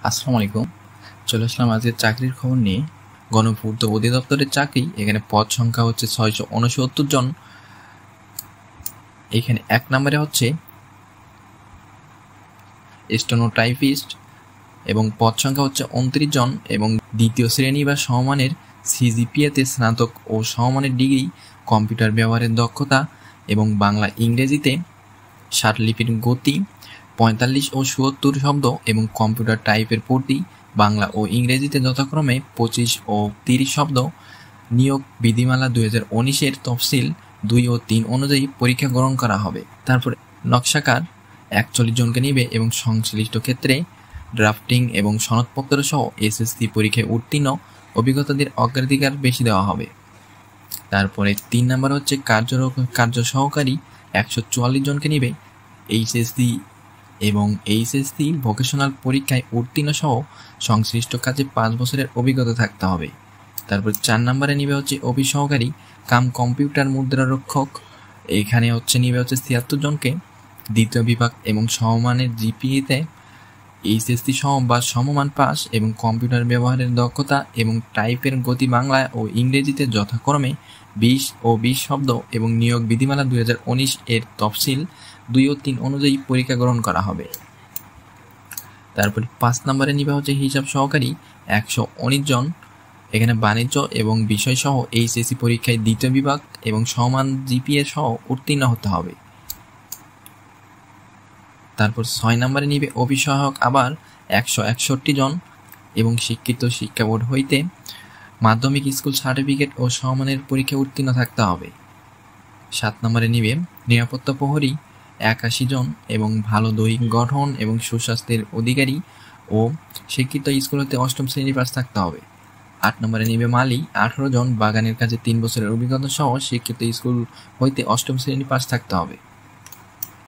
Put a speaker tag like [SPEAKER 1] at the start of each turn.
[SPEAKER 1] আসসালামু আলাইকুম। চলে আসলাম আজকের চাকরির খবর নিয়ে। গণপূর্ত অধিদপ্তরের চাকরি। এখানে পদ সংখ্যা হচ্ছে 669 জন। এখানে 1 নম্বরে হচ্ছে স্টেনোটাইপিস্ট এবং পদ সংখ্যা হচ্ছে 29 জন এবং দ্বিতীয় শ্রেণী বা সমমানের সিজিপিএতে স্নাতক ও সমমানের ডিগ্রি, কম্পিউটার ব্যবহারের দক্ষতা এবং বাংলা ইংরেজিতে ষাটলিপির গতি 45 ও 77 শব্দ এবং কম্পিউটার টাইপের প্রতি বাংলা ও ইংরেজিতে যথাক্রমে 25 ও 30 শব্দ। নিয়োগ বিধিমালা 2019-এর তফসিল 2 ও 3 অনুযায়ী পরীক্ষা গ্রহণ করা হবে। তারপরে নকশাকার 41 জনকে নিবে এবং সংশ্লিষ্ট ক্ষেত্রে ড্রাফটিং এবং সনদপত্র সহ এসএসসি পরীক্ষায় উত্তীর্ণ অভিজ্ঞতাদের অগ্রাধিকার বেশি দেওয়া হবে। তারপরে 3 নম্বর হচ্ছে কার্য সহকারী 144 জনকে নিবে। এইচএসসি এবং এইচএসসি ভোকেশনাল পরীক্ষায় উত্তীর্ণ সহ সংশ্লিষ্ট কাজে 5 বছরের অভিজ্ঞতা থাকতে হবে। তারপর 4 নম্বরে নিবে হচ্ছে অফিস সহকারী কাম কম্পিউটার মুদ্রারক্ষক। এখানে নিবে 76 জনকে। দ্বিতীয় বিভাগ এবং সমমানের জিপিএতে এইচএসসি সম বা সমমান পাস এবং কম্পিউটার ব্যবহারের দক্ষতা এবং টাইপের গতি বাংলা ও ইংরেজিতে যথাক্রমে 20 ও 20 শব্দ এবং নিয়োগ বিধিমালা 2019-এর তফসিল 2 ও 3 অনুযায়ী পরীক্ষা গ্রহণ করা হবে। তারপরে 5 নম্বরে নিবে হচ্ছে হিসাব সহকারী 119 জন। এখানে বাণিজ্য এবং বিষয় সহ এইচএসসি পরীক্ষায় দ্বিতীয় বিভাগ এবং সমান জিপিএ সহ উত্তীর্ণ হতে হবে। তারপর 6 নম্বরে নিবে অফিস সহায়ক আবার 161 জন এবং শিক্ষিত শিক্ষা বোর্ড হইতে মাধ্যমিক স্কুল সার্টিফিকেট ও সমমানের পরীক্ষা উত্তীর্ণ থাকতে হবে। 7 নম্বরে নিবে নিরাপত্তা প্রহরী 81 জন এবং ভালো দৈহিক গঠন এবং সুস্বাস্থ্যের অধিকারী ও শিক্ষিত স্কুল হতে 8ম শ্রেণী পাস থাকতে হবে। 8 নম্বরে নিবে মালি 18 জন, বাগানের কাজে 3 বছরের অভিজ্ঞতা সহ শিক্ষিত স্কুল হইতে 8ম শ্রেণী পাস থাকতে হবে।